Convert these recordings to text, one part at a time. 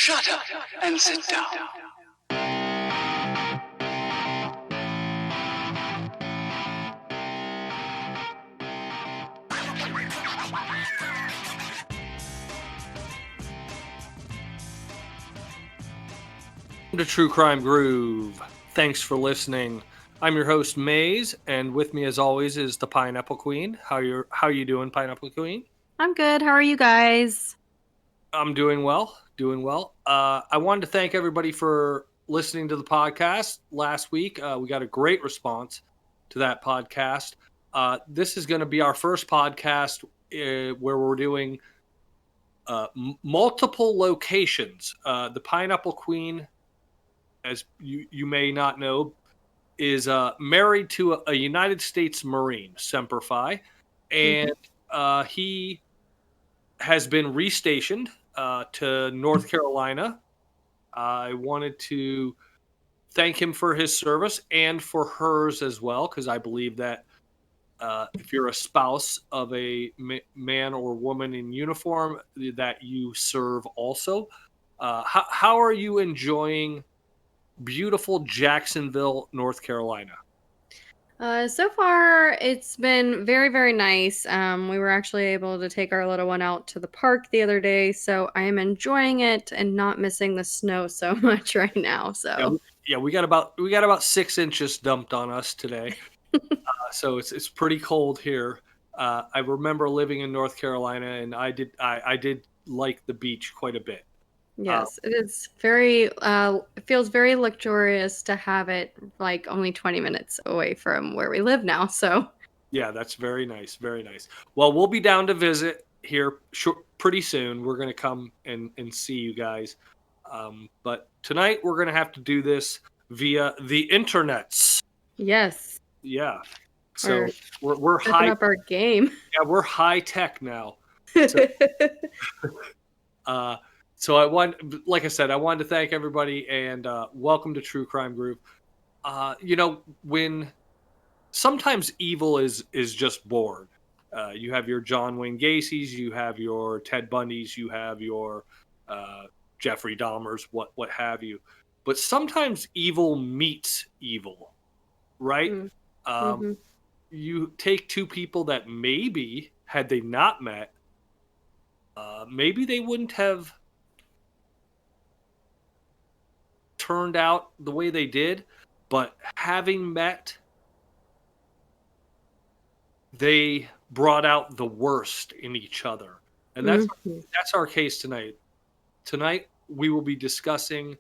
Shut up and sit down. To True Crime Groove. Thanks for listening. I'm your host Maze, and with me as always is the Pineapple Queen. How you doing, Pineapple Queen? I'm good. How are you guys? I'm doing well. I wanted to thank everybody for listening to the podcast last week. We got a great response to that podcast. This is going to be our first podcast where we're doing multiple locations. The Pineapple Queen, as you may not know, is married to a United States Marine, Semper Fi, and he has been restationed to North Carolina. I wanted to thank him for his service and for hers as well, because I believe that if you're a spouse of a man or woman in uniform, that you serve also. How are you enjoying beautiful Jacksonville, North Carolina? So far, it's been very, very nice. We were actually able to take our little one out to the park the other day, so I am enjoying it and not missing the snow so much right now. So yeah, we got about 6 inches dumped on us today, so it's pretty cold here. I remember living in North Carolina, and I did like the beach quite a bit. yes, it is very. It feels very luxurious to have it like only 20 minutes away from where we live now. So Yeah, that's very nice, very nice. Well, we'll be down to visit here pretty soon. We're going to come and see you guys. But tonight we're going to have to do this via the internets. yes, Yeah. So we're stepping high up our game. Yeah, we're high tech now. So like I said, I wanted to thank everybody and welcome to True Crime Groove. When sometimes evil is just bored. You have your John Wayne Gacy's, you have your Ted Bundy's, you have your Jeffrey Dahmer's, what have you. But sometimes evil meets evil, right? Mm-hmm. You take two people that maybe, had they not met, maybe they wouldn't have turned out the way they did, but having met, they brought out the worst in each other. And that's our case tonight. Tonight, we will be discussing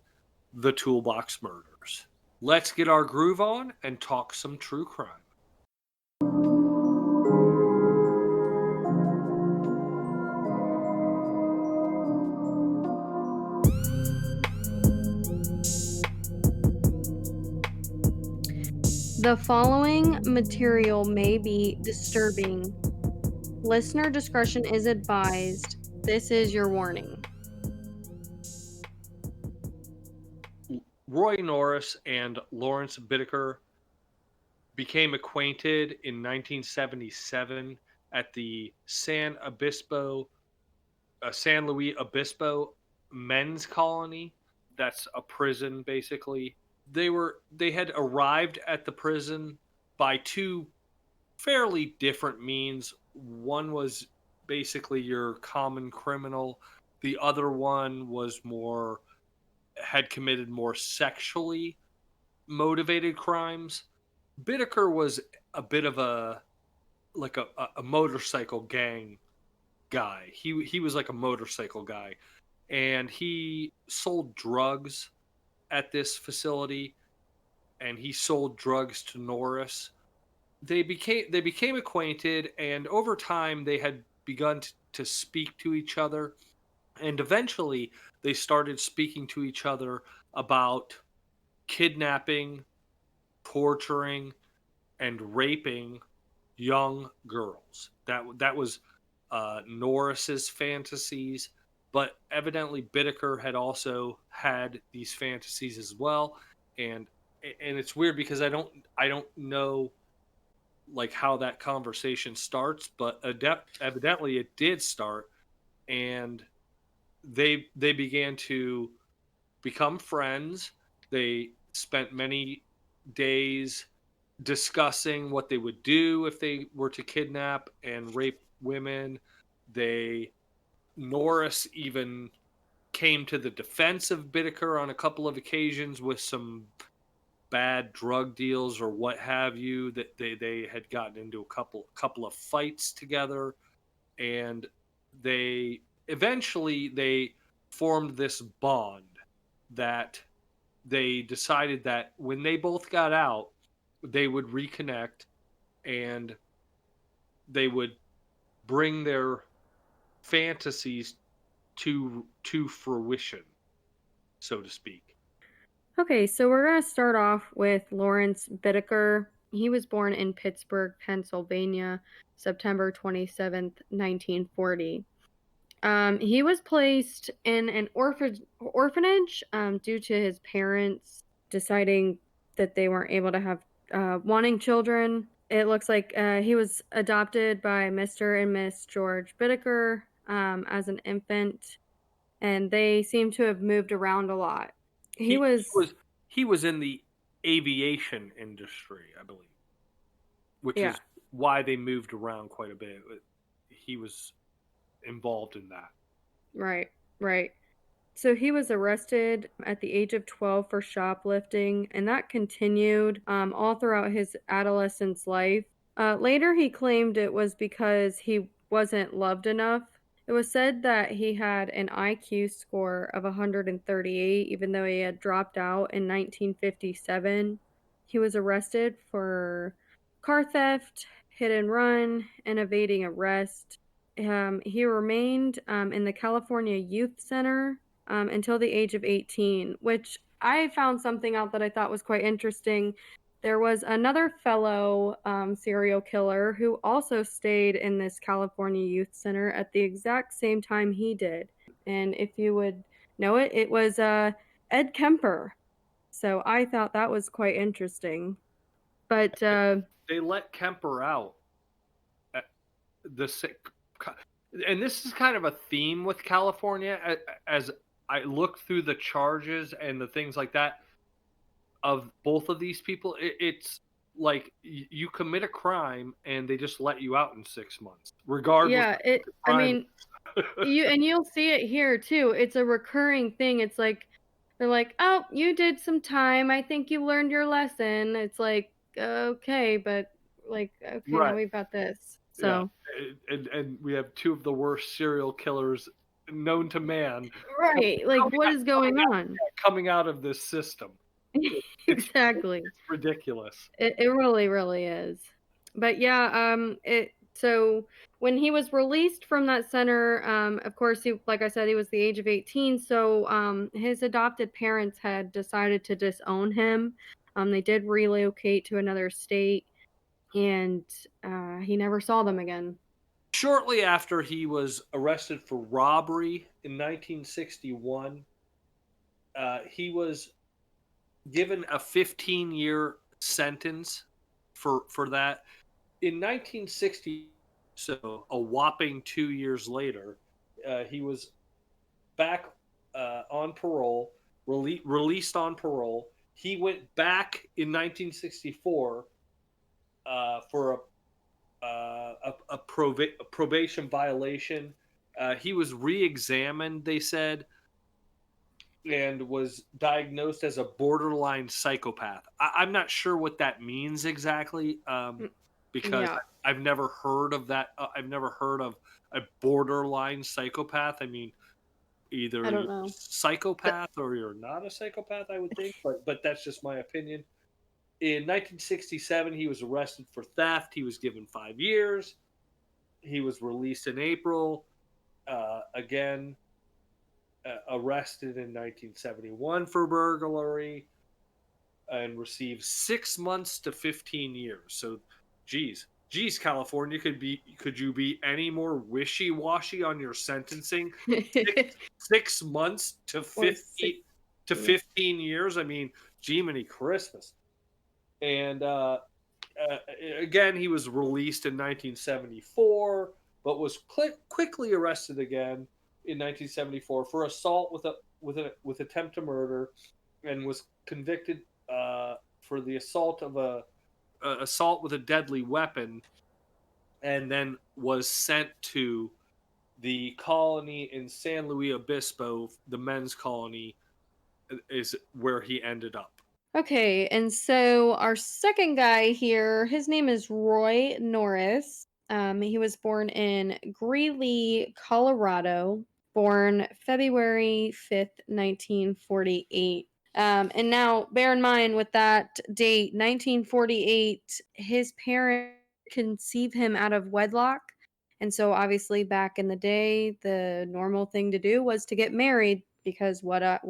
the Toolbox Murders. Let's get our groove on and talk some true crime. The following material may be disturbing. Listener discretion is advised. This is your warning. Roy Norris and Lawrence Bittaker became acquainted in 1977 at the San Luis Obispo men's colony. That's a prison, basically. They had arrived at the prison by two fairly different means. One was basically your common criminal. The other one had committed more sexually motivated crimes. Bittaker was a bit of a motorcycle gang guy. He was like a motorcycle guy, and he sold drugs at this facility, and he sold drugs to Norris. They became acquainted, and over time they had begun to speak to each other, and eventually they started speaking to each other about kidnapping, torturing, and raping young girls. That was Norris's fantasies, but evidently Bittaker had also had these fantasies as well. And it's weird because I don't know like how that conversation starts, but evidently it did start. And they began to become friends. They spent many days discussing what they would do if they were to kidnap and rape women. They Norris even came to the defense of Bittaker on a couple of occasions with some bad drug deals or what have you, that they had gotten into a couple of fights together, and they eventually formed this bond that they decided that when they both got out, they would reconnect and they would bring their fantasies to fruition, so to speak. Okay, so we're going to start off with Lawrence Bittaker. He was born in Pittsburgh, Pennsylvania, September 27th, 1940. He was placed in an orphanage due to his parents deciding that they weren't able to have wanting children. It looks like he was adopted by Mr. and Miss George Bittaker as an infant, and they seem to have moved around a lot. He was, he was in the aviation industry, I believe, which yeah. is why they moved around quite a bit. He was involved in that. Right, right. So he was arrested at the age of 12 for shoplifting, and that continued all throughout his adolescence life. Later, he claimed it was because he wasn't loved enough. It was said that he had an IQ score of 138, even though he had dropped out in 1957. He was arrested for car theft, hit and run, and evading arrest. He remained in the California Youth Center until the age of 18, which I found something out that I thought was quite interesting. There was another fellow serial killer who also stayed in this California Youth Center at the exact same time he did. And if you would know it, it was Ed Kemper. So I thought that was quite interesting. But They let Kemper out. And this is kind of a theme with California as I look through the charges and the things like that of both of these people. It's like you commit a crime and they just let you out in 6 months, regardless. yeah, I mean, you'll see it here too. It's a recurring thing. It's like they're like, "Oh, you did some time. I think you learned your lesson." It's like, okay, but like, okay, Right. now we've got this. Yeah, So and we have two of the worst serial killers known to man right, like what is going on? coming out of this system. Exactly. It's ridiculous. It really, really is. But yeah, so when he was released from that center, of course, he, like I said, he was the age of 18. So his adopted parents had decided to disown him. They did relocate to another state, and he never saw them again. Shortly after he was arrested for robbery in 1961, he was given a 15-year sentence for that. In 1960, so a whopping 2 years later, he was back on parole, released on parole. He went back in 1964 for a probation violation. He was re-examined, they said, and was diagnosed as a borderline psychopath. I'm not sure what that means exactly, because Yeah. I've never heard of that. I've never heard of a borderline psychopath. I mean, either I don't you're a know. psychopath or you're not a psychopath, I would think, but that's just my opinion. In 1967, he was arrested for theft. He was given 5 years. He was released in April. Again, arrested in 1971 for burglary and received 6 months to 15 years. So, geez, California, could you be any more wishy-washy on your sentencing? 6 months to 15 years. I mean, Jiminy Christmas. And again, he was released in 1974, but was quickly arrested again in 1974 for assault with attempt to murder, and was convicted for the assault with a deadly weapon, and then was sent to the colony in San Luis Obispo, the men's colony, is where he ended up. Okay, and so our second guy here, his name is Roy Norris. He was born in Greeley, Colorado, born February 5th, 1948. And now, bear in mind with that date, 1948, his parents conceived him out of wedlock. And so, obviously, back in the day, the normal thing to do was to get married because why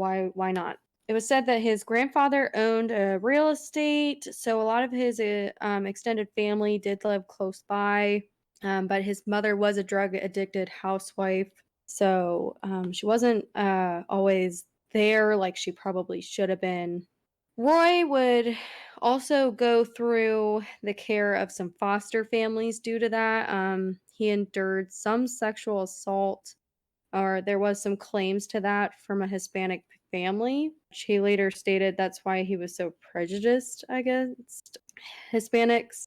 not? It was said that his grandfather owned a real estate, so a lot of his extended family did live close by. But his mother was a drug addicted housewife, so she wasn't always there like she probably should have been. Roy would also go through the care of some foster families due to that. He endured some sexual assault, or there was some claims to that from a Hispanic family. He later stated that's why he was so prejudiced against Hispanics.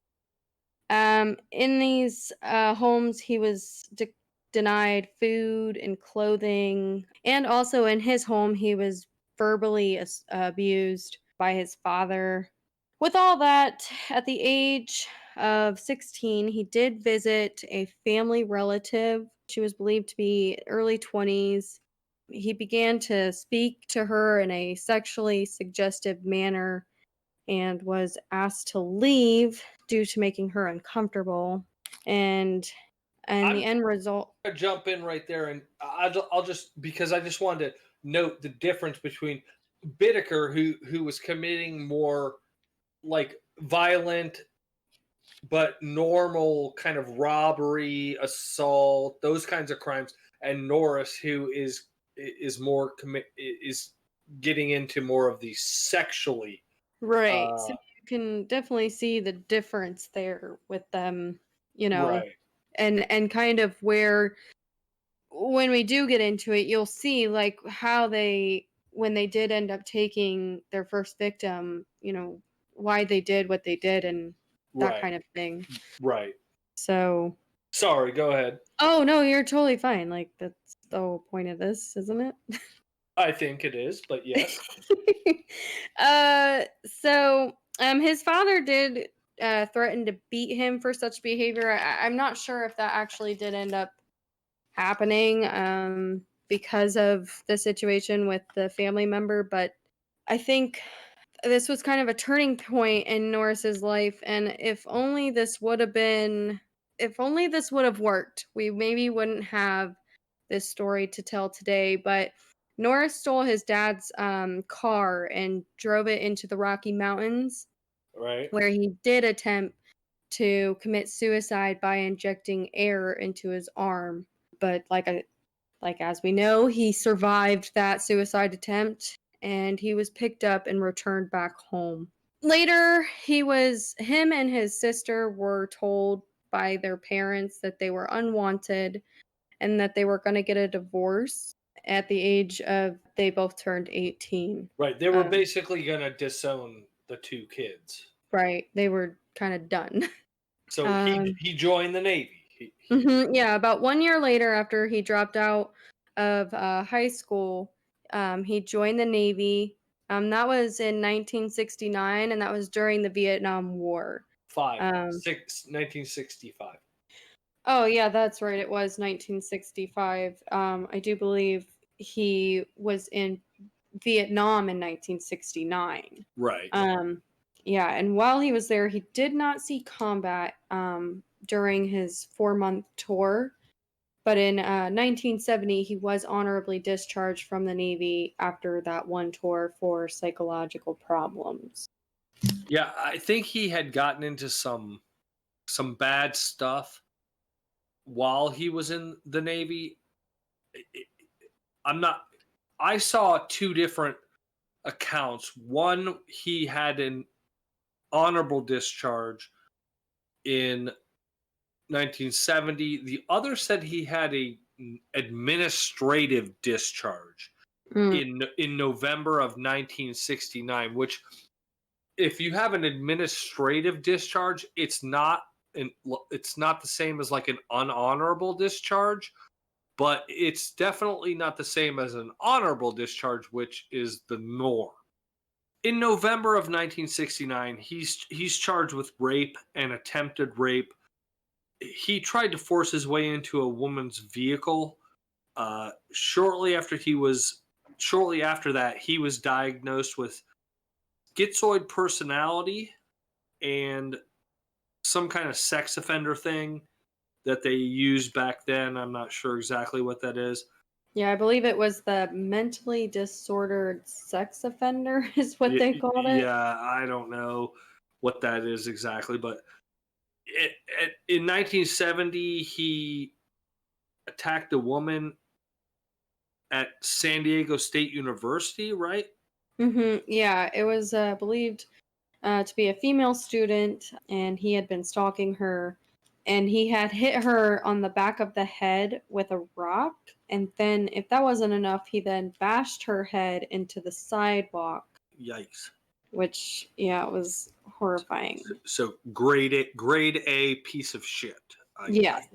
In these homes, he was denied food and clothing, and also in his home, he was verbally abused by his father. With all that, at the age of 16, he did visit a family relative. She was believed to be early 20s. He began to speak to her in a sexually suggestive manner and was asked to leave due to making her uncomfortable. And the end result. I'm gonna jump in right there, and I'll just, because I just wanted to note the difference between Bittaker, who was committing more like violent but normal kind of robbery, assault, those kinds of crimes, and Norris, who is getting into more of the sexually. Right. So you can definitely see the difference there with them, Right. and kind of where, when we do get into it, you'll see like how when they did end up taking their first victim, why they did what they did and that Right. kind of thing. Right. So. Sorry, go ahead. Oh, no, you're totally fine. Like, that's the whole point of this, isn't it? I think it is, but yes. His father did threaten to beat him for such behavior. I'm not sure if that actually did end up happening because of the situation with the family member, but I think this was kind of a turning point in Norris's life, and if only this would have worked, we maybe wouldn't have this story to tell today. But Norris stole his dad's car and drove it into the Rocky Mountains, Right. where he did attempt to commit suicide by injecting air into his arm. But as we know, he survived that suicide attempt, and he was picked up and returned back home. Later, him and his sister were told by their parents that they were unwanted and that they were going to get a divorce at the age of, they both turned 18. Right. They were basically going to disown the two kids. Right. They were kind of done. So he joined the Navy. Yeah, about 1 year later, after he dropped out of high school, he joined the Navy. That was in 1969, and that was during the Vietnam War. 1965. Oh, yeah, that's right. It was 1965. I do believe he was in Vietnam in 1969. Right. Yeah, and while he was there, he did not see combat during his 4-month tour. But in 1970, he was honorably discharged from the Navy after that one tour for psychological problems. Yeah, I think he had gotten into some bad stuff while he was in the Navy. I saw two different accounts. One, he had an honorable discharge in 1970. The other said he had a administrative discharge Mm. in November of 1969. Which, if you have an administrative discharge, it's not the same as like an unhonorable discharge, but it's definitely not the same as an honorable discharge, which is the norm. In November of 1969, he's charged with rape and attempted rape. He tried to force his way into a woman's vehicle. Shortly after that, he was diagnosed with schizoid personality and some kind of sex offender thing that they used back then. I'm not sure exactly what that is. Yeah, I believe it was the mentally disordered sex offender is what they called it. Yeah, I don't know what that is exactly, but in 1970, he attacked a woman at San Diego State University, right? Yeah, it was believed to be a female student, and he had been stalking her, and he had hit her on the back of the head with a rock, and then, if that wasn't enough, he then bashed her head into the sidewalk. Yikes. Which, yeah, it was horrifying. So grade A piece of shit. Yes,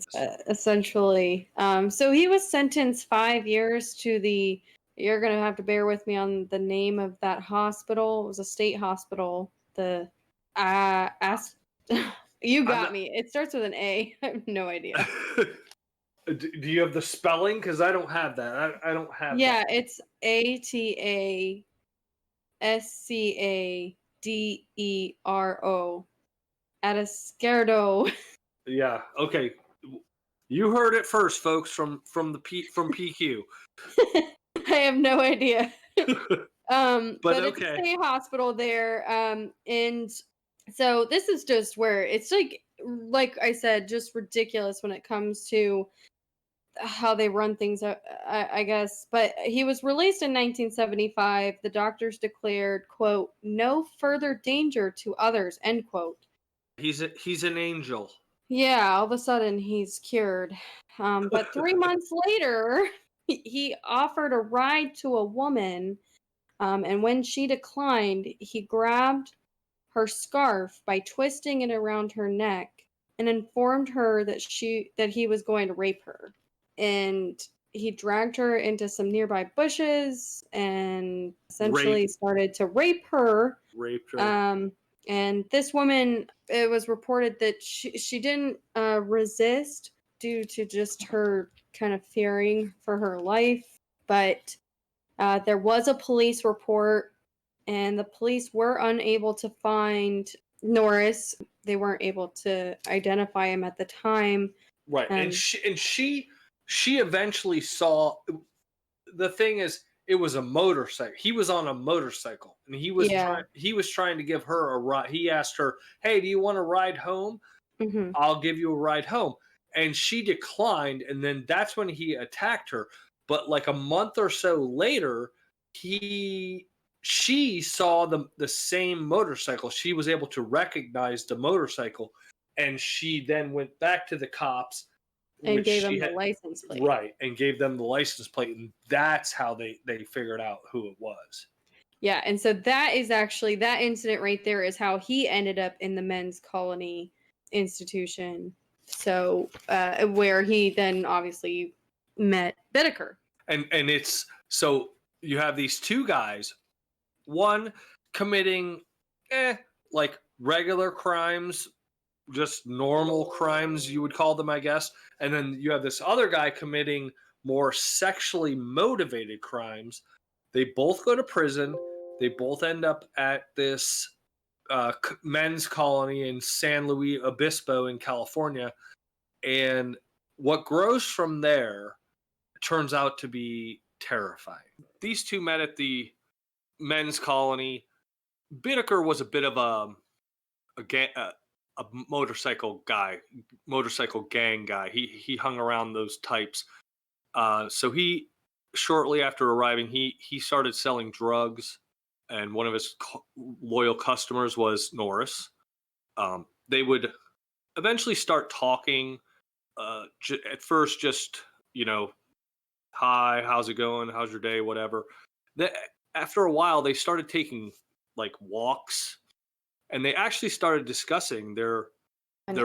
essentially. So he was sentenced 5 years to the. You're gonna have to bear with me on the name of that hospital. It was a state hospital. The you got me. It starts with an A. I have no idea. Do you have the spelling? Because I don't have that. I don't have. Yeah, that. it's ATASCADERO. Atascardo. Yeah. Okay. You heard it first, folks, from PQ. I have no idea. But it's okay. a state hospital there. And so this is just where it's like I said, just ridiculous when it comes to how they run things, I guess. But he was released in 1975. The doctors declared, quote, "no further danger to others," end quote. He's an angel. Yeah, all of a sudden he's cured. But 3 months later, he offered a ride to a woman, and when she declined, he grabbed her scarf by twisting it around her neck and informed her that he was going to rape her. And he dragged her into some nearby bushes and essentially started to rape her. Raped her. And this woman, it was reported that she didn't resist due to just her kind of fearing for her life. But there was a police report, and the police were unable to find Norris. They weren't able to identify him at the time. Right, and she eventually saw. The thing is, it was a motorcycle. He was on a motorcycle, and he was trying to give her a ride. He asked her, "Hey, do you want to ride home? Mm-hmm. I'll give you a ride home." And she declined, and then that's when he attacked her. But like a month or so later, she saw the same motorcycle. She was able to recognize the motorcycle, and she then went back to the cops. And gave them the license plate. Right, and gave them the license plate, and that's how they figured out who it was. Yeah, and so that is actually, that incident right there is how he ended up in the men's colony institution. So, where he then obviously met Bittaker. And it's, so you have these two guys, one committing, like regular crimes, just normal crimes, you would call them, I guess. And then you have this other guy committing more sexually motivated crimes. They both go to prison. They both end up at this men's colony in San Luis Obispo in California. And what grows from there turns out to be terrifying. These two met at the men's colony. Bittaker was a bit of a motorcycle gang guy. He hung around those types. So he, shortly after arriving, he started selling drugs, and one of his loyal customers was Norris. They would eventually start talking. At first, just you know, hi, how's it going? How's your day? Whatever. The, After a while, they started taking like walks, and they actually started discussing An their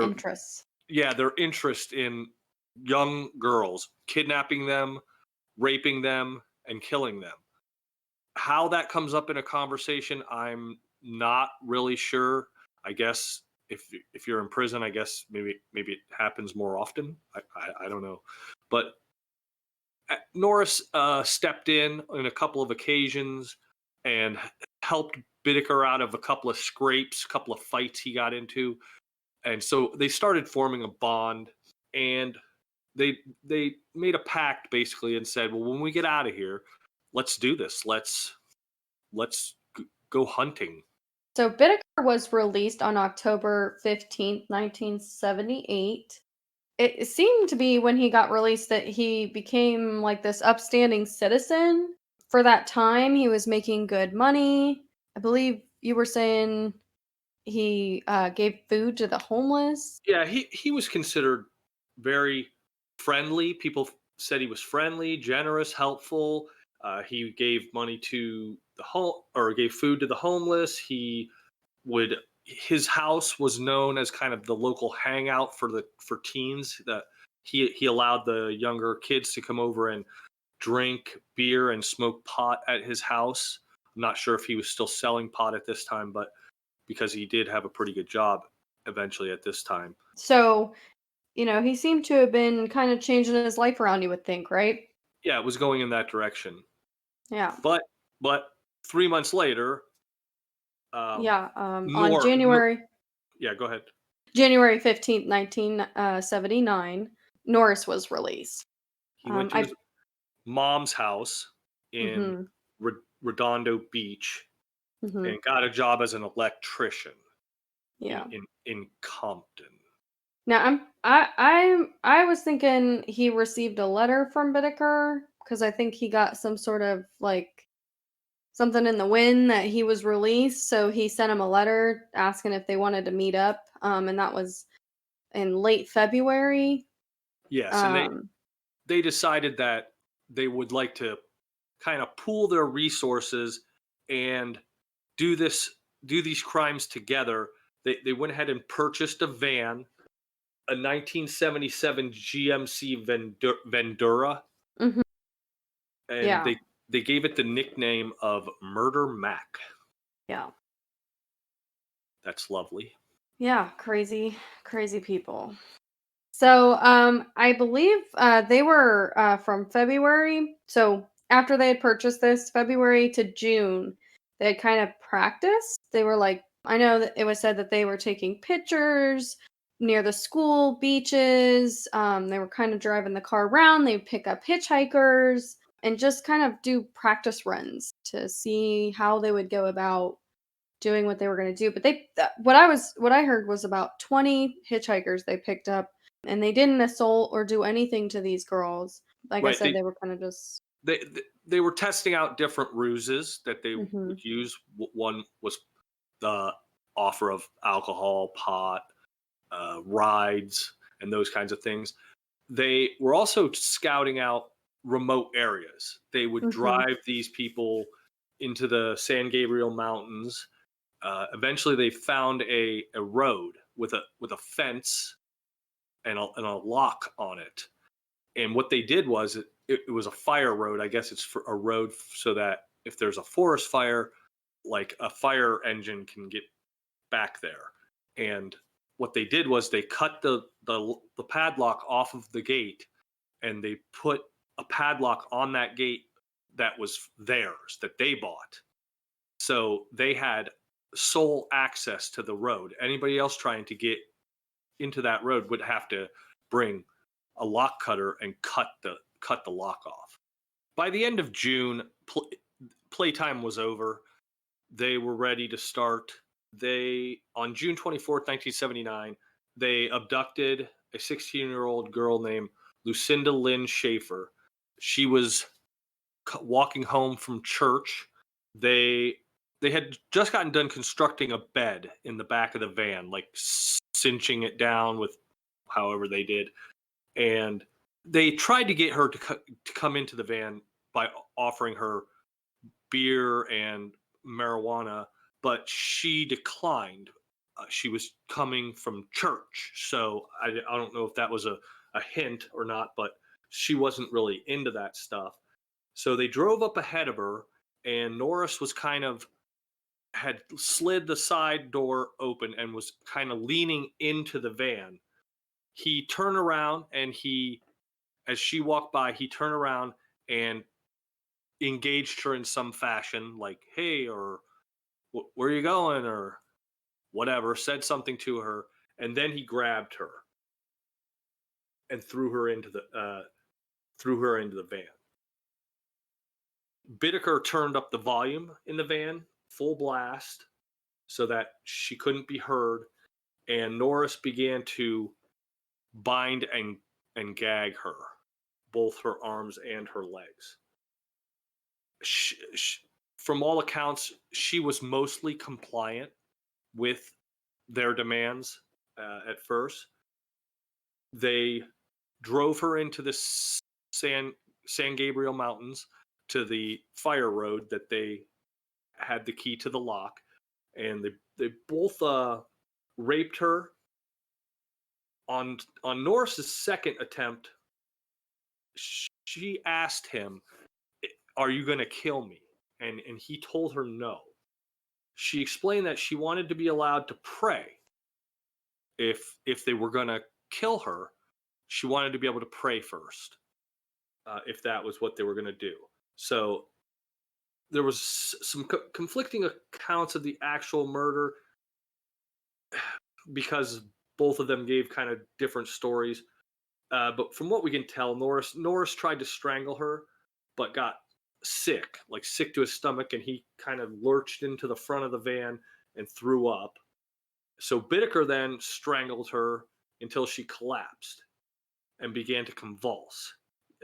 interest. their interest in young girls, kidnapping them, raping them, and killing them. How that comes up in a conversation, I'm not really sure. I guess if you're in prison, I guess maybe it happens more often. I don't know, but Norris stepped in a couple of occasions and helped Bittaker out of a couple of scrapes, a couple of fights he got into, and so they started forming a bond, and they made a pact basically and said, well, when we get out of here, let's do this. Let's go hunting. So Bittaker was released on October 15th, 1978. It seemed to be when he got released that he became like this upstanding citizen. For that time, he was making good money. I believe you were saying he gave food to the homeless. Yeah, he was considered very friendly. People said he was friendly, generous, helpful. He gave money to the home, or gave food to the homeless. Would His house was known as kind of the local hangout for teens. That he allowed the younger kids to come over and drink beer and smoke pot at his house. I'm not sure if he was still selling pot at this time, but because he did have a pretty good job eventually at this time. So, he seemed to have been kind of changing his life around, you would think, right? Yeah, it was going in that direction. Yeah. But 3 months later, Yeah. On Nor, Nor yeah, go ahead. January 15th, 1979, Norris was released. He went to I his mom's house in hmm Redondo Beach hmm and got a job as an electrician yeah. in Compton. Now I was thinking he received a letter from Bittaker because I think he got some sort of like something in the wind that he was released, so he sent him a letter asking if they wanted to meet up. And that was in late February. Yes, and Um, they decided that they would like to kind of pool their resources and do this do these crimes together. They went ahead and purchased a van, a 1977 GMC Vendura, mhm, and yeah, they gave it the nickname of Murder Mac. yeah, That's lovely. yeah. Crazy, crazy people. So, I believe they were from February. So after they had purchased this, February to June, they had kind of practiced. They were like, I know that it was said that they were taking pictures near the school beaches. They were kind of driving the car around. They would pick up hitchhikers and just kind of do practice runs to see how they would go about doing what they were going to do. But what I heard was about 20 hitchhikers they picked up, and they didn't assault or do anything to these girls. Like I Right. said, they were kind of just They were testing out different ruses that they hmm would use. One was the offer of alcohol, pot, rides, and those kinds of things. They were also scouting out remote areas. They would hmm drive these people into the San Gabriel Mountains. Eventually, they found a road with a fence and a lock on it. And what they did was it was a fire road. I guess it's for a road so that if there's a forest fire, like a fire engine can get back there. And what they did was they cut the padlock off of the gate, and they put a padlock on that gate that was theirs, that they bought. So they had sole access to the road. Anybody else trying to get into that road would have to bring a lock cutter and cut the lock off. By the end of June, playtime was over. They were ready to start. They On June 24th, 1979, they abducted a 16-year-old girl named Lucinda Lynn Schaefer. She was walking home from church. They had just gotten done constructing a bed in the back of the van, like cinching it down with however they did. And they tried to get her to come into the van by offering her beer and marijuana, but she declined. She was coming from church, so I don't know if that was a hint or not, but she wasn't really into that stuff. So they drove up ahead of her, and Norris was kind of had slid the side door open and was kind of leaning into the van. He turned around and as she walked by, he turned around and engaged her in some fashion, like, hey, or where are you going, or whatever, said something to her. And then he grabbed her and threw her into the van. Bittaker turned up the volume in the van, full blast, so that she couldn't be heard. And Norris began to bind and gag her, both her arms and her legs. From all accounts, she was mostly compliant with their demands at first. They drove her into the San Gabriel Mountains to the fire road that they had the key to the lock, and they both raped her. On Norris's second attempt, she asked him, "Are you going to kill me?" And he told her no. She explained that she wanted to be allowed to pray. If they were going to kill her, she wanted to be able to pray first, if that was what they were going to do. So there was some conflicting accounts of the actual murder because both of them gave kind of different stories. But from what we can tell, Norris tried to strangle her, but got sick to his stomach, and he kind of lurched into the front of the van and threw up. So Bittaker then strangled her until she collapsed and began to convulse.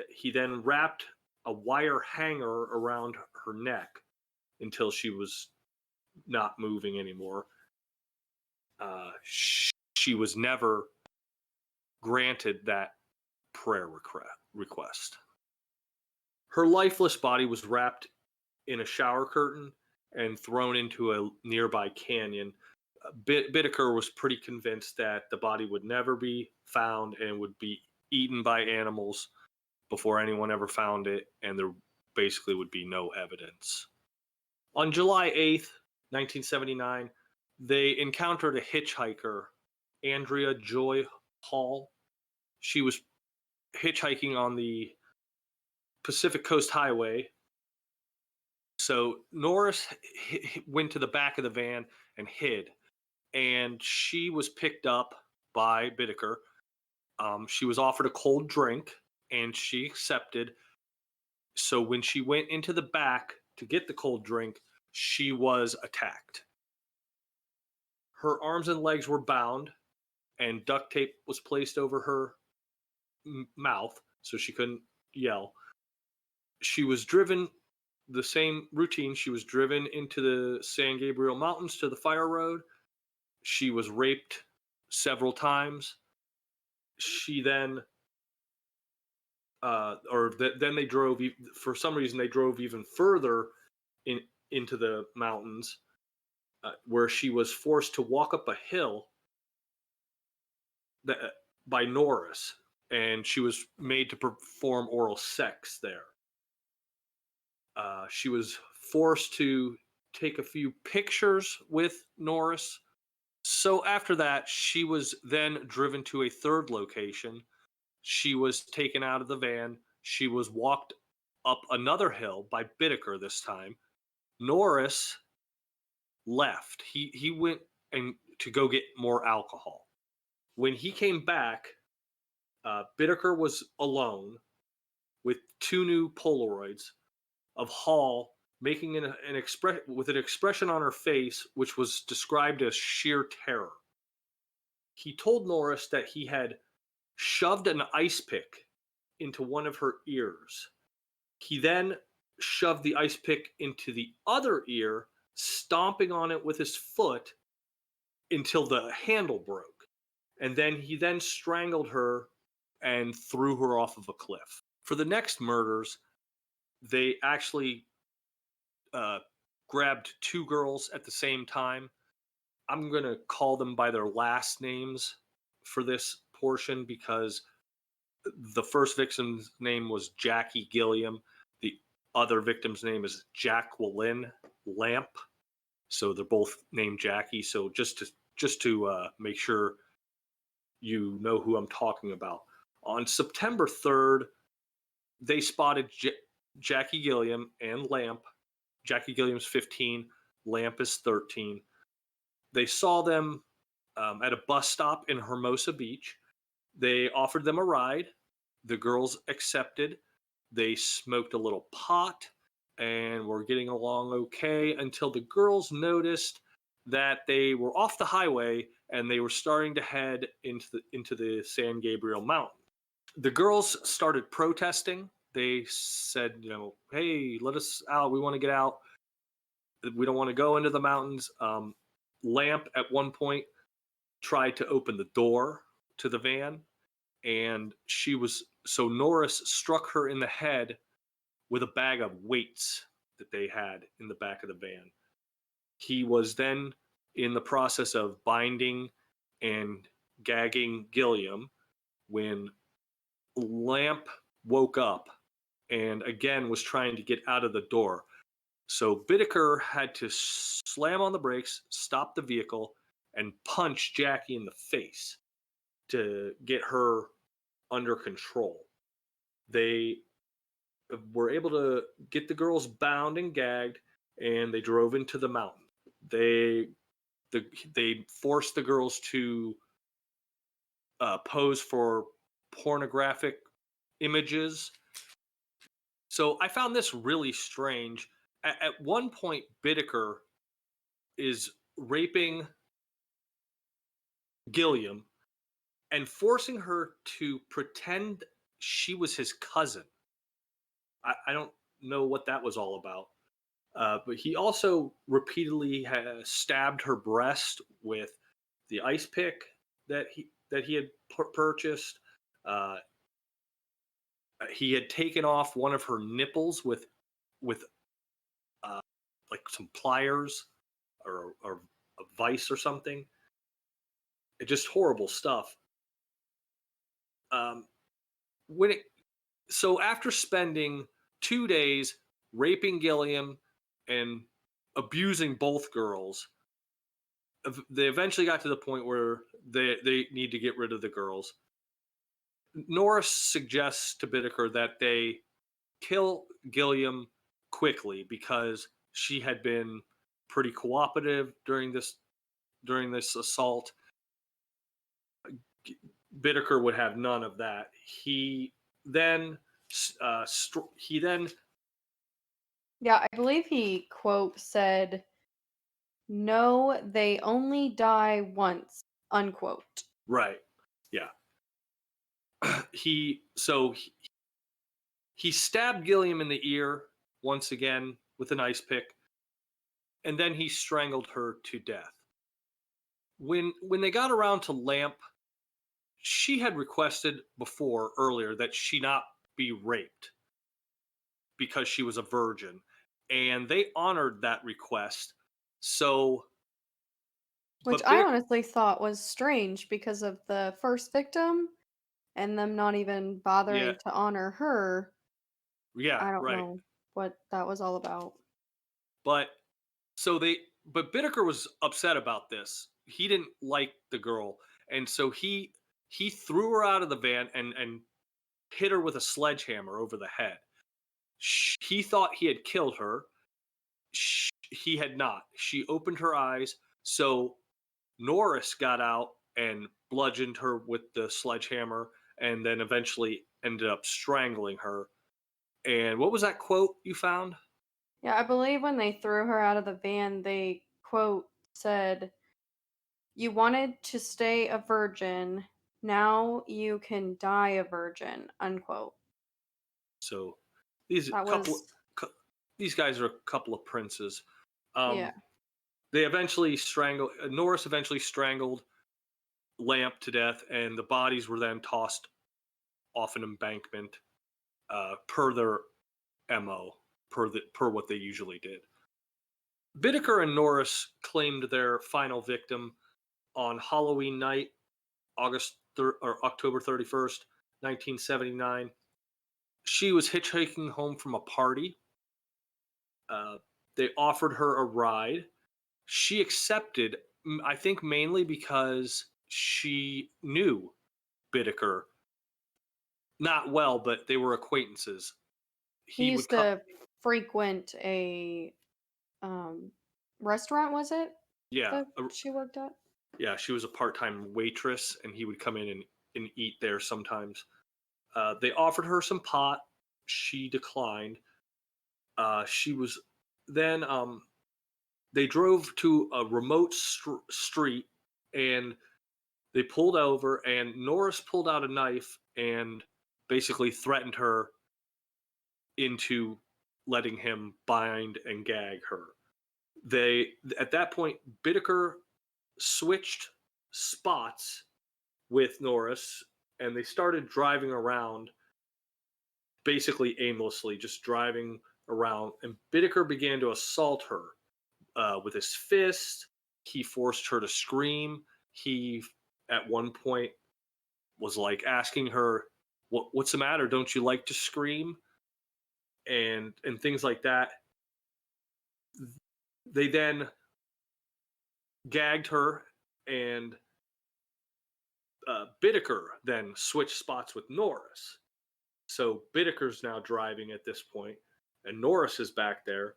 He then wrapped a wire hanger around her neck until she was not moving anymore. She was never granted that prayer request. Her lifeless body was wrapped in a shower curtain and thrown into a nearby canyon. Bittaker was pretty convinced that the body would never be found and would be eaten by animals before anyone ever found it, and there basically would be no evidence. On July 8th, 1979, they encountered a hitchhiker, Andrea Joy Hall. She was hitchhiking on the Pacific Coast Highway. So Norris went to the back of the van and hid, and she was picked up by Bittaker. She was offered a cold drink, and she accepted. So when she went into the back to get the cold drink, she was attacked. Her arms and legs were bound, and duct tape was placed over her mouth so she couldn't yell. She was driven the same routine. She was driven into the San Gabriel Mountains to the fire road. She was raped several times. She then then they drove, for some reason they drove even further into the mountains, where she was forced to walk up a hill by Norris, and she was made to perform oral sex there. She was forced to take a few pictures with Norris. So after that, she was then driven to a third location. She was taken out of the van. She was walked up another hill by Bittaker this time. Norris left. He went to go get more alcohol. When he came back, Bittaker was alone with two new Polaroids of Hall making an expression on her face which was described as sheer terror. He told Norris that he had shoved an ice pick into one of her ears. He then shoved the ice pick into the other ear, stomping on it with his foot until the handle broke. And then he strangled her and threw her off of a cliff. For the next murders, they actually grabbed two girls at the same time. I'm going to call them by their last names for this portion because the first victim's name was Jackie Gilliam. The other victim's name is Jacqueline Lamp. So they're both named Jackie. So just to make sure you know who I'm talking about. On September 3rd, they spotted Jackie Gilliam and Lamp. Jackie Gilliam's 15, Lamp is 13. They saw them at a bus stop in Hermosa Beach. They offered them a ride. The girls accepted. They smoked a little pot and were getting along okay until the girls noticed that they were off the highway and they were starting to head into the San Gabriel Mountains. The girls started protesting. They said, hey, let us out. We want to get out. We don't want to go into the mountains. Lamp at one point tried to open the door to the van, and Norris struck her in the head with a bag of weights that they had in the back of the van. He was then in the process of binding and gagging Gilliam when Lamp woke up and again was trying to get out of the door. So Bittaker had to slam on the brakes, stop the vehicle, and punch Jackie in the face to get her under control. They were able to get the girls bound and gagged, and they drove into the mountain. They forced the girls to pose for pornographic images. So I found this really strange. At one point, Bittaker is raping Gilliam and forcing her to pretend she was his cousin. I don't know what that was all about. But he also repeatedly stabbed her breast with the ice pick that he had purchased. He had taken off one of her nipples with like some pliers or a vice or something. It's just horrible stuff. So after spending 2 days raping Gilliam and abusing both girls, they eventually got to the point where they need to get rid of the girls. Norris suggests to Bittaker that they kill Gilliam quickly because she had been pretty cooperative during this assault. Bittaker would have none of that. He then Yeah, I believe he, quote, said, "No, they only die once," unquote. Right. Yeah. He stabbed Gilliam in the ear once again with an ice pick, and then he strangled her to death. When they got around to Lamp, she had requested earlier that she not be raped because she was a virgin, and they honored that request. Which I honestly thought was strange because of the first victim and them not even bothering to honor her. Yeah, I don't right. know what that was all about. But Bittaker was upset about this. He didn't like the girl, and so he threw her out of the van and hit her with a sledgehammer over the head. He thought he had killed her. He had not. She opened her eyes, so Norris got out and bludgeoned her with the sledgehammer and then eventually ended up strangling her. And what was that quote you found? Yeah, I believe when they threw her out of the van, they, quote, said, "You wanted to stay a virgin. Now you can die a virgin," unquote. So these guys are a couple of princes. Yeah. Norris eventually strangled Lamp to death, and the bodies were then tossed off an embankment, per their MO, per what they usually did. Bittaker and Norris claimed their final victim on Halloween night, October 31st, 1979. She was hitchhiking home from a party. They offered her a ride. She accepted, I think mainly because she knew Bittaker. Not well, but they were acquaintances. He used to frequent a restaurant, was it? Yeah. That she worked at? Yeah, she was a part-time waitress, and he would come in and eat there sometimes. They offered her some pot. She declined. She was then they drove to a remote street, and they pulled over, and Norris pulled out a knife and basically threatened her into letting him bind and gag her. At that point, Bittaker switched spots with Norris, and they started driving around basically aimlessly, just driving around. And Bittaker began to assault her with his fist. He forced her to scream. He, at one point, was like asking her, "What's the matter? Don't you like to scream?" And things like that. They then gagged her, and Bittaker then switched spots with Norris. So Bittaker's now driving at this point, and Norris is back there,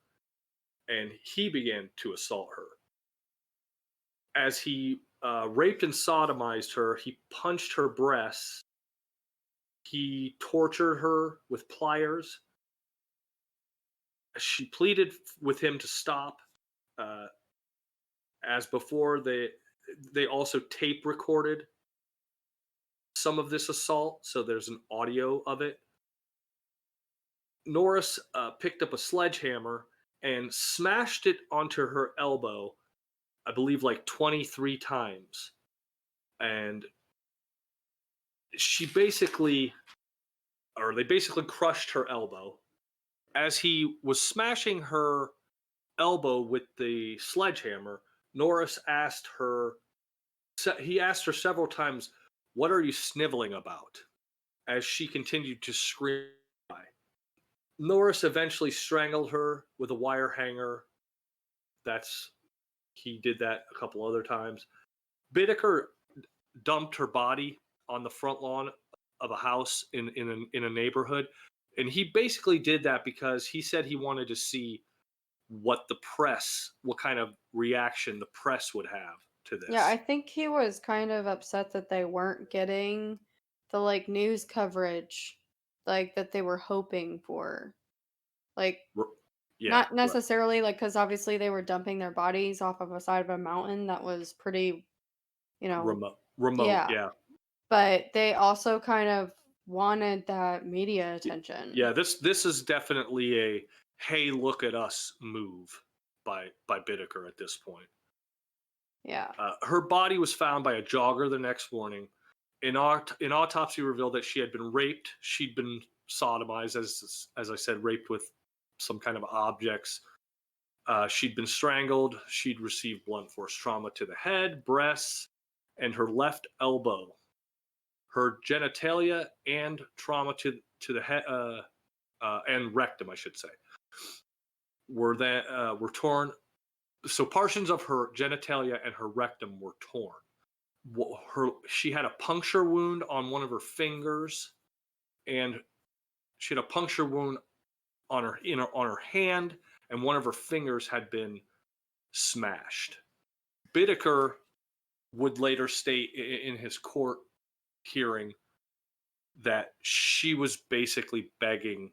and he began to assault her. As he raped and sodomized her, he punched her breasts. He tortured her with pliers. She pleaded with him to stop. As before, they also tape recorded some of this assault, so there's an audio of it. Norris picked up a sledgehammer and smashed it onto her elbow, I believe like 23 times. And they basically crushed her elbow. As he was smashing her elbow with the sledgehammer, Norris asked her several times, "What are you sniveling about?" As she continued to scream. Norris eventually strangled her with a wire hanger. He did that a couple other times. Bittaker dumped her body on the front lawn of a house in a neighborhood, and he basically did that because he said he wanted to see what kind of reaction the press would have to this. Yeah, I think he was kind of upset that they weren't getting the like news coverage like that they were hoping for. Like Yeah, not necessarily like because obviously they were dumping their bodies off of a side of a mountain that was pretty, remote. Yeah. Yeah. But they also kind of wanted that media attention. Yeah, this is definitely a "hey, look at us" move by Bittaker at this point. Yeah. Her body was found by a jogger the next morning. An autopsy revealed that she had been raped. She'd been sodomized, as I said, raped with some kind of objects. She'd been strangled. She'd received blunt force trauma to the head, breasts, and her left elbow. Her genitalia and trauma to the head and rectum, I should say, were torn. So portions of her genitalia and her rectum were torn. She had a puncture wound on one of her fingers, and she had a puncture wound on her hand, and one of her fingers had been smashed. Bittaker would later state in his court hearing that she was basically begging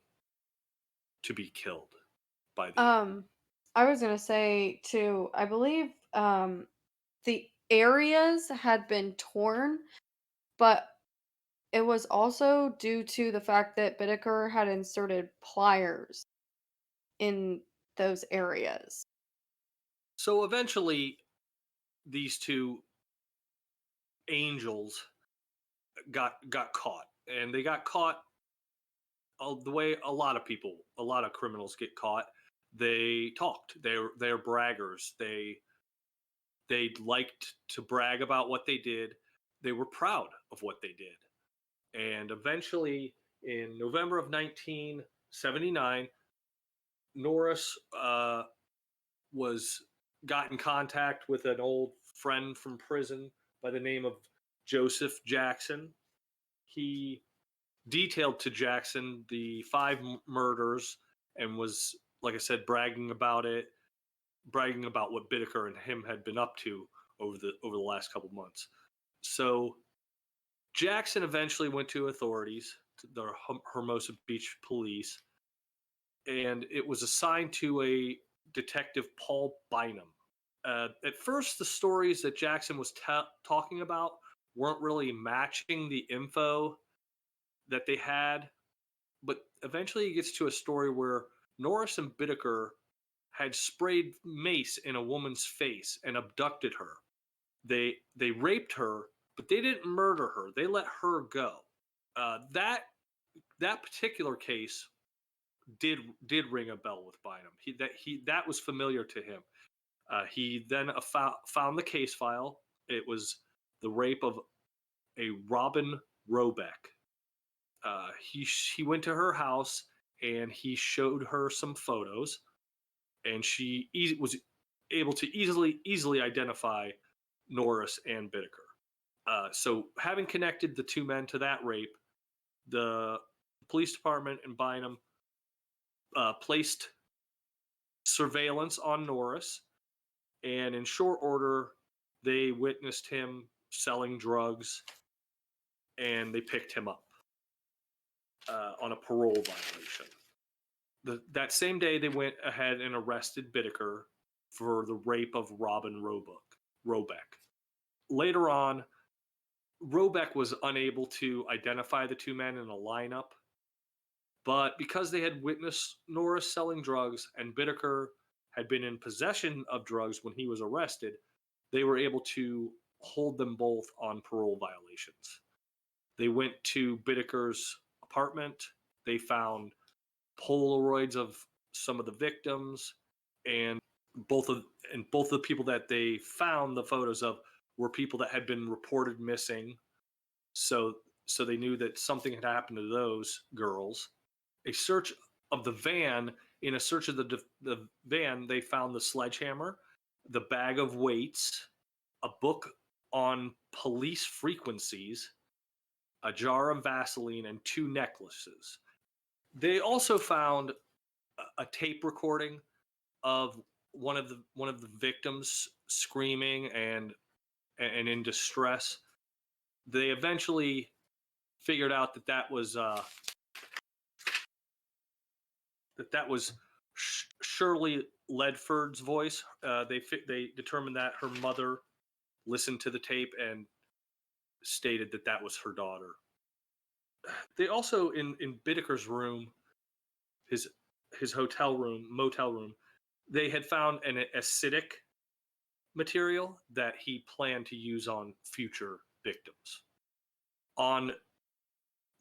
to be killed by the I was gonna say too, I believe the areas had been torn, but it was also due to the fact that Bittaker had inserted pliers in those areas. So eventually, these two angels got caught, and they got caught the way a lot of criminals get caught. They talked. They're braggers. They liked to brag about what they did. They were proud of what they did. And eventually, in November of 1979, Norris got in contact with an old friend from prison by the name of Joseph Jackson. He detailed to Jackson the 5 murders and was, like I said, bragging about what Bittaker and him had been up to over the last couple months. So Jackson eventually went to authorities, to the Hermosa Beach police, and it was assigned to a detective, Paul Bynum. At first, the stories that Jackson was talking about weren't really matching the info that they had, but eventually he gets to a story where Norris and Bittaker had sprayed mace in a woman's face and abducted her. They raped her, but they didn't murder her. They let her go. That particular case did ring a bell with Bynum. That was familiar to him. He then found the case file. It was the rape of a Robin Robeck. He went to her house and he showed her some photos, and she was able to easily identify Norris and Bittaker. So having connected the 2 men to that rape, the police department and Bynum placed surveillance on Norris, and in short order, they witnessed him selling drugs, and they picked him up on a parole violation. That same day, they went ahead and arrested Bittaker for the rape of Robin Robeck. Later on, Robeck was unable to identify the 2 men in a lineup, but because they had witnessed Norris selling drugs and Bittaker had been in possession of drugs when he was arrested, they were able to hold them both on parole violations. They went to Bittaker's apartment. They found Polaroids of some of the victims, and both of the people that they found the photos of were people that had been reported missing. So they knew that something had happened to those girls. A search of the van. In a search of the van, they found the sledgehammer, the bag of weights, a book on police frequencies, a jar of Vaseline, and 2 necklaces. They also found a tape recording of one of the victims screaming and in distress. They eventually figured out that was Shirley Ledford's voice. They determined that her mother listened to the tape and stated that was her daughter. They also, in Bittaker's room, his motel room, they had found an acidic material that he planned to use on future victims. On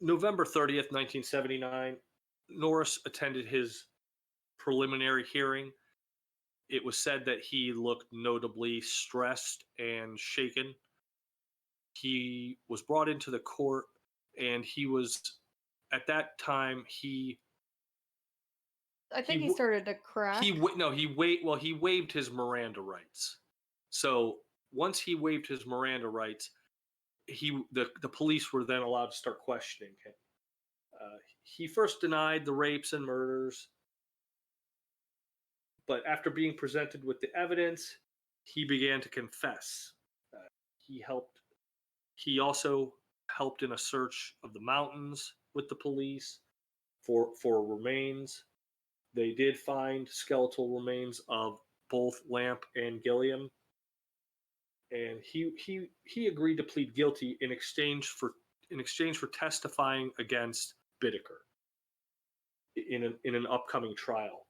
November 30th, 1979, Norris attended his preliminary hearing. It was said that he looked notably stressed and shaken. He was brought into the court, and he was, at that time, I think he started to crack. He waived his Miranda rights. So once he waived his Miranda rights, the police were then allowed to start questioning him. He first denied the rapes and murders, but after being presented with the evidence, he began to confess. He also helped in a search of the mountains with the police for remains. They did find skeletal remains of both Lamp and Gilliam, and he agreed to plead guilty in exchange for testifying against Bittaker in an upcoming trial.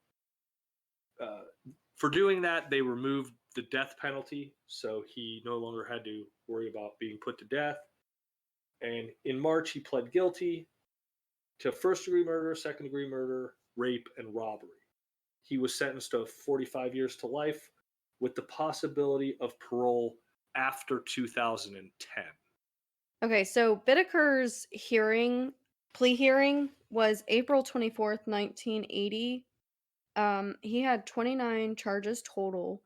For doing that, they removed the death penalty, so he no longer had to worry about being put to death. And in March, he pled guilty to first-degree murder, second-degree murder, rape, and robbery. He was sentenced to 45 years to life with the possibility of parole after 2010. Okay, so Bittaker's plea hearing was April 24th, 1980. He had 29 charges total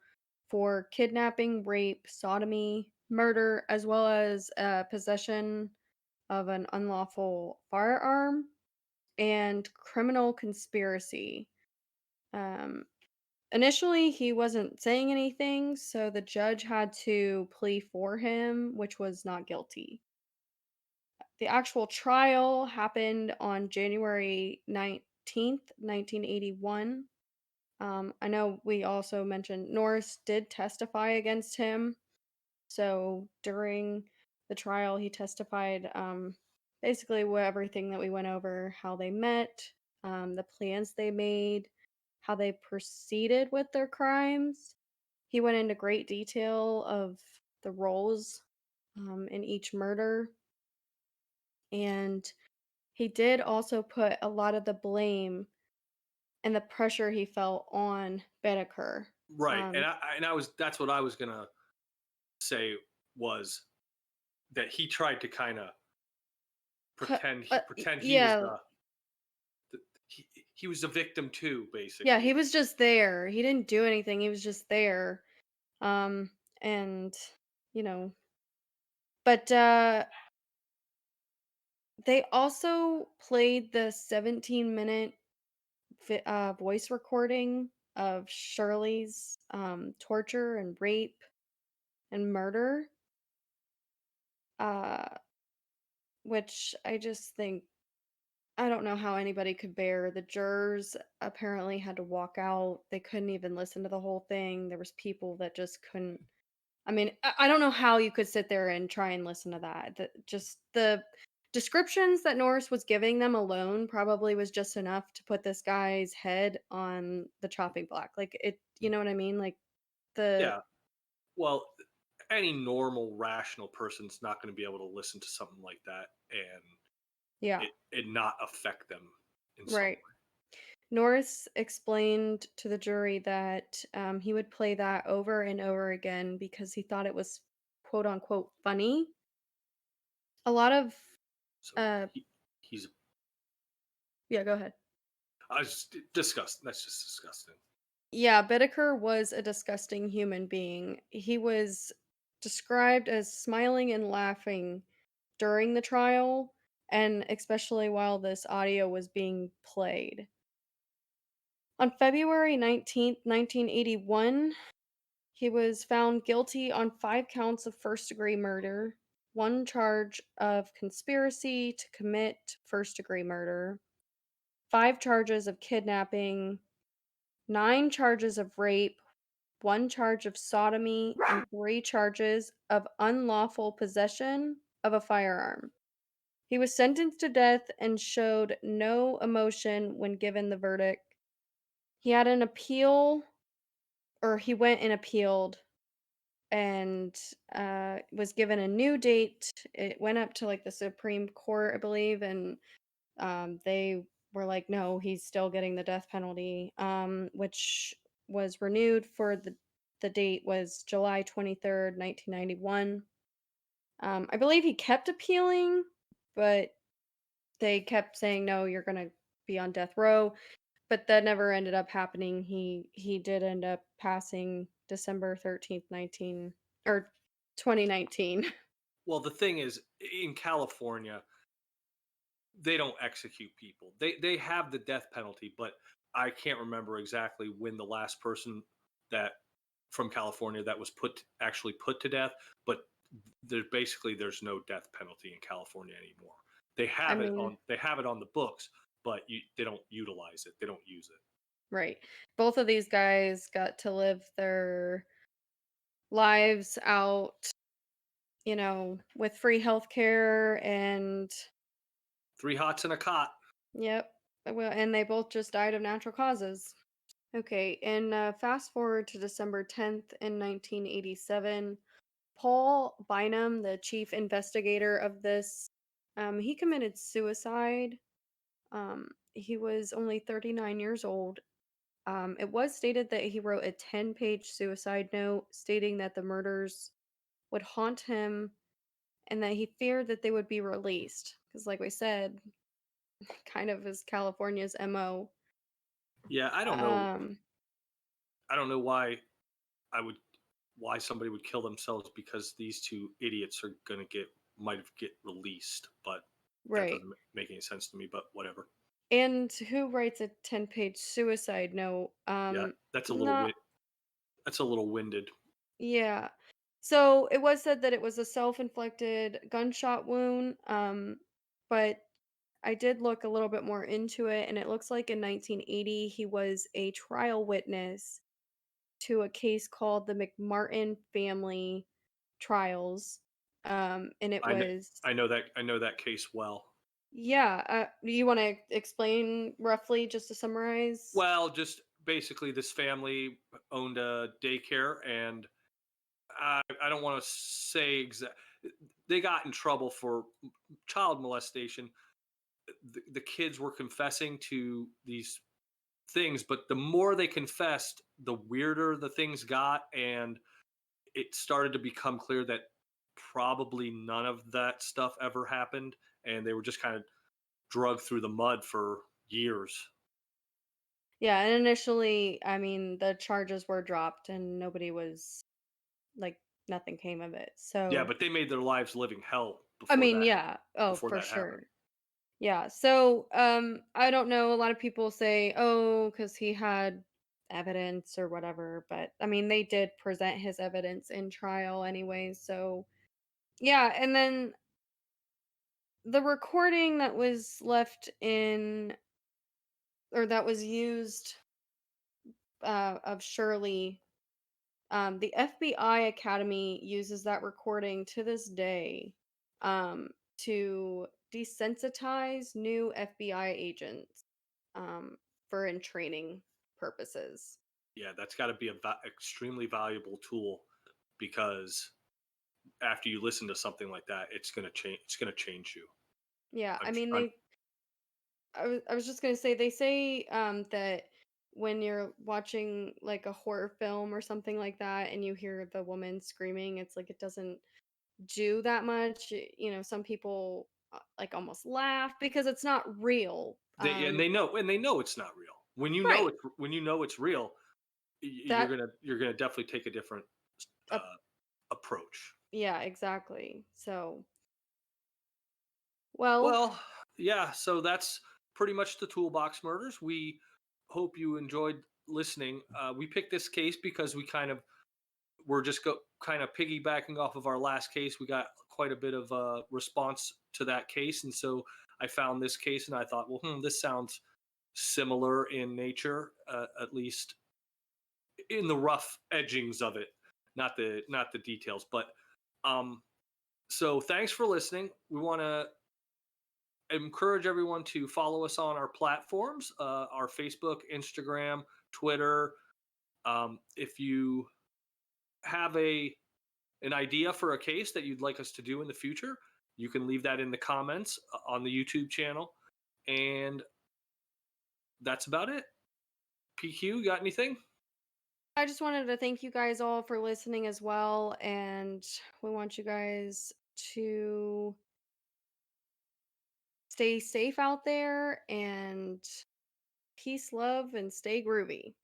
for kidnapping, rape, sodomy, murder, as well as possession of an unlawful firearm and criminal conspiracy. Um, Initially, he wasn't saying anything, so the judge had to plea for him, which was not guilty. The actual trial happened on January 19th, 1981. I know we also mentioned Norris did testify against him. So during the trial, he testified basically everything that we went over, how they met, the plans they made, how they proceeded with their crimes. He went into great detail of the roles in each murder. And he did also put a lot of the blame and the pressure he felt on Bittaker. Right, and I was that's what I was gonna say was that he tried to kind of pretend he was Yeah, he was a victim too, basically. yeah, he was just there. He didn't do anything. He was just there. Um, and you know, but they also played the 17-minute voice recording of Shirley's torture and rape and murder, uh, which I just think I don't know how anybody could bear. The jurors apparently had to walk out. They couldn't even listen to the whole thing. There was people that just couldn't. I mean, I don't know how you could sit there and try and listen to that. Just the descriptions that Norris was giving them alone probably was just enough to put this guy's head on the chopping block. Like it, you know what I mean? Like the Yeah. Well, any normal, rational person's not going to be able to listen to something like that and yeah, it not affect them in some right. way. Norris explained to the jury that he would play that over and over again because he thought it was quote unquote funny. A lot of, So uh, he's yeah, go ahead. I was disgusting. That's just disgusting. Yeah, Bittaker was a disgusting human being. He was described as smiling and laughing during the trial, and especially while this audio was being played. On February 19th, 1981, he was found guilty on 5 counts of first-degree murder, 1 charge of conspiracy to commit first-degree murder, 5 charges of kidnapping, 9 charges of rape, 1 charge of sodomy, and 3 charges of unlawful possession of a firearm. He was sentenced to death and showed no emotion when given the verdict. He had an appeal, or he went and appealed and was given a new date. It went up to like the Supreme Court, I believe, and they were like, no, he's still getting the death penalty, which was renewed for the date was July 23rd, 1991. I believe he kept appealing, but they kept saying, no, you're going to be on death row. But that never ended up happening. He did end up passing December 13th, 2019. Well, the thing is, in California, they don't execute people. They have the death penalty, but I can't remember exactly when the last person that from California that was actually put to death. But there's no death penalty in California anymore. They I have it mean, on the books, but they don't utilize it. They don't use it. right. Both of these guys got to live their lives out, with free healthcare and 3 hots and a cot. yep. Well, and they both just died of natural causes. Okay, and fast forward to December 10th in 1987. Paul Bynum, the chief investigator of this He committed suicide. He was only 39 years old. It was stated that he wrote a 10-page suicide note stating that the murders would haunt him and that he feared that they would be released. Because, like we said, kind of is California's MO. Yeah, I don't know. Um, I don't know why somebody would kill themselves because these two idiots are gonna get released, but that right. doesn't make any sense to me. But whatever. And who writes a 10-page suicide note? Yeah, Not, that's a little winded. yeah. So it was said that it was a self-inflicted gunshot wound. But I did look a little bit more into it, and it looks like in 1980 he was a trial witness to a case called the McMartin family trials. And it I know, was, I know that case well. yeah. You want to explain roughly just to summarize? Well, just basically, this family owned a daycare, and I don't want to say exact. They got in trouble for child molestation. The kids were confessing to these things, but the more they confessed, the weirder the things got, and it started to become clear that probably none of that stuff ever happened, and they were just kind of drugged through the mud for years. Yeah, and initially, I mean, the charges were dropped and nobody was like nothing came of it. Yeah, So, but they made their lives living hell I mean, yeah. Oh, before for that happened. sure. Yeah. So, I don't know. A lot of people say, oh, because he had evidence or whatever. But I mean, they did present his evidence in trial anyway. So, yeah. And then the recording that was left in, or that was used of Shirley, the FBI Academy uses that recording to this day to desensitize new FBI agents for in training purposes. Yeah, that's got to be a extremely valuable tool because after you listen to something like that, it's going to change. It's going to change you. Yeah, I I'm, mean I'm, I was just gonna say they say that when you're watching like a horror film or something like that and you hear the woman screaming, it's like it doesn't do that much. Some people like almost laugh because it's not real. they know it's not real. Right. When you know it's real, That you're gonna definitely take a different uh, uh, approach. yeah, exactly. So, well, Well, yeah. So that's pretty much the Toolbox Murders. We hope you enjoyed listening. We picked this case because we're just kind of piggybacking off of our last case. We got quite a bit of response to that case, and so I found this case, and I thought, well, this sounds similar in nature, at least in the rough edgings of it, not the details. But um, so thanks for listening. We want to encourage everyone to follow us on our platforms, our Facebook, Instagram, Twitter. If you have an idea for a case that you'd like us to do in the future, you can leave that in the comments on the YouTube channel. And that's about it. PQ, got anything? I just wanted to thank you guys all for listening as well, and we want you guys to stay safe out there and peace, love, and stay groovy.